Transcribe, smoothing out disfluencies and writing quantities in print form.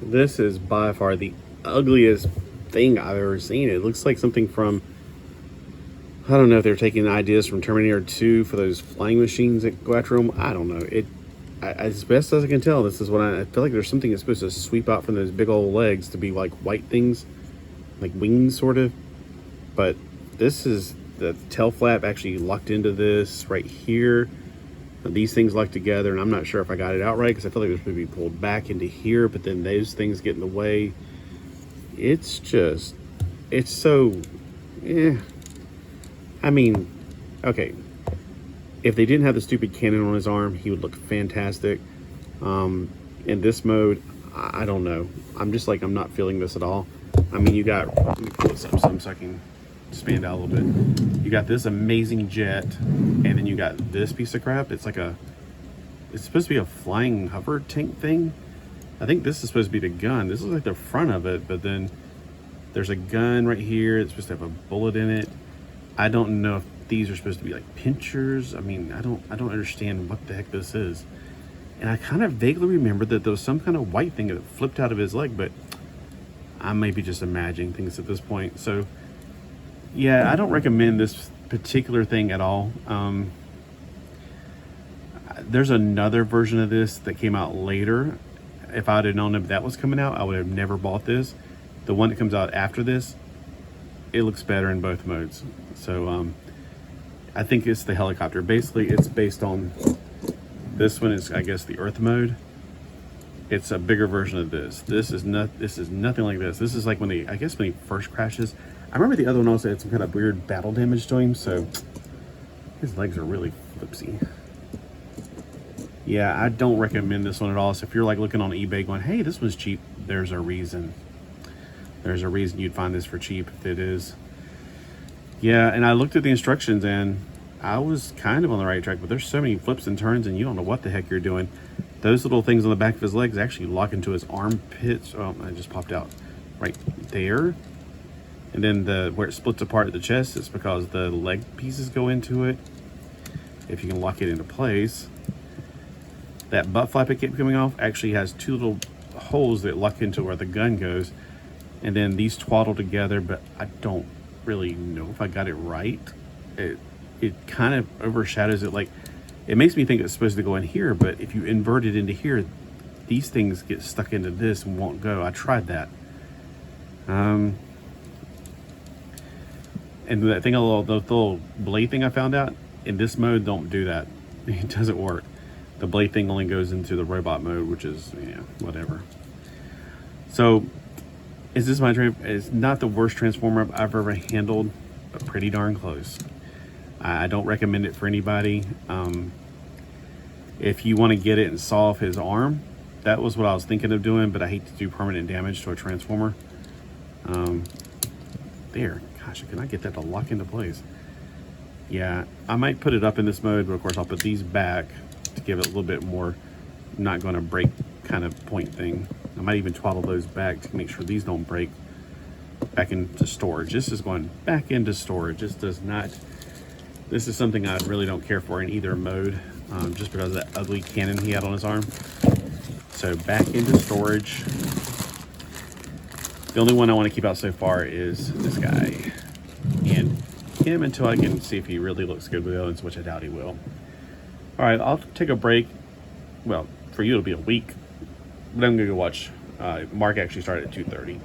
This is by far the ugliest thing I've ever seen. It looks like something from, I don't know if they're taking ideas from Terminator 2 for those flying machines that go after them. I don't know. As best as I can tell, this is what I feel like there's something that's supposed to sweep out from those big old legs to be like white things, like wings sort of. But this is the tail flap actually locked into this right here. These things lock together, and I'm not sure if I got it out right because I feel like it was supposed to be pulled back into here, but then those things get in the way. It's just, it's so, I mean, okay, if they didn't have the stupid cannon on his arm, he would look fantastic. In this mode, I don't know. I'm just like, I'm not feeling this at all. I mean, you got, let me pull this up so I can expand out a little bit. You got this amazing jet, and then you got this piece of crap. It's like it's supposed to be a flying hover tank thing. I think this is supposed to be the gun. This looks like the front of it, but then there's a gun right here. It's supposed to have a bullet in it. I don't know if these are supposed to be like pinchers. I mean, I don't understand what the heck this is. And I kind of vaguely remember that there was some kind of white thing that flipped out of his leg, but I may be just imagining things at this point. So yeah, I don't recommend this particular thing at all. There's another version of this that came out later. If I'd have known if that was coming out, I would have never bought this. The one that comes out after this, it looks better in both modes. So I think it's the helicopter. Basically, it's based on this one is, I guess, the Earth mode. It's a bigger version of this. This is nothing like this. This is like when I guess when he first crashes. I remember the other one also had some kind of weird battle damage to him, so his legs are really flipsy. Yeah, I don't recommend this one at all. So if you're like looking on eBay going, hey, this was cheap, there's a reason. There's a reason you'd find this for cheap if it is. Yeah, and I looked at the instructions and I was kind of on the right track, but there's so many flips and turns and you don't know what the heck you're doing. Those little things on the back of his legs actually lock into his armpits. Oh, I just popped out right there. And then where it splits apart at the chest is because the leg pieces go into it. If you can lock it into place. That butt flap that kept coming off actually has two little holes that lock into where the gun goes. And then these twaddle together, but I don't really know if I got it right. It kind of overshadows it. Like, it makes me think it's supposed to go in here, but if you invert it into here, these things get stuck into this and won't go. I tried that. And that thing, the little blade thing I found out, in this mode, don't do that. It doesn't work. The blade thing only goes into the robot mode, which is, yeah, whatever. So, is this my it's not the worst Transformer I've ever handled, but pretty darn close. I don't recommend it for anybody. If you want to get it and saw off his arm, that was what I was thinking of doing, but I hate to do permanent damage to a Transformer. There, gosh, can I get that to lock into place? Yeah, I might put it up in this mode, but of course I'll put these back to give it a little bit more not going to break kind of point thing. I might even twaddle those back to make sure these don't break. Back into storage. This is going back into storage. This does not, this is something I really don't care for in either mode, just because of that ugly cannon he had on his arm. So back into storage. The only one I want to keep out so far is this guy. And him until I can see if he really looks good with the others, which I doubt he will. All right, I'll take a break. Well, for you it'll be a week, but I'm gonna go watch. Mark actually started at 2:30.